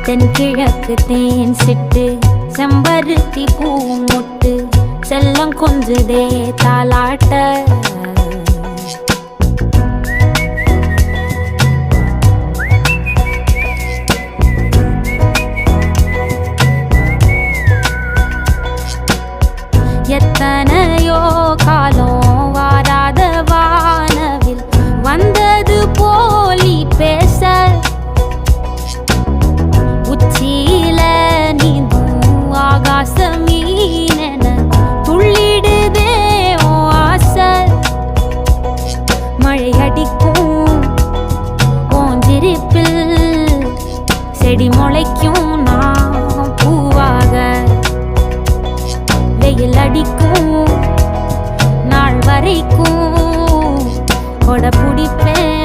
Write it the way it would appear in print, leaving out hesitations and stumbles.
தென்கிழக்கு தேன் சிட்டு செம்பருத்தி பூ முட்டு செல்லம் கொஞ்சுதே தாலாட்ட எத்தனையோ காலம் வாராத வானவில் வந்தது போலி பேச உச்சியில நீந்தும் ஆகாச மீனென துள்ளிடுதே ஓ ஆசை மழை அடிக்கும் ஓஞ்சிருப்பில் செடி முளைக்கும் நான் பூவாக வெயில் அடிக்கும் நாள் வரைக்கும் கொடை பிடிப்பேன்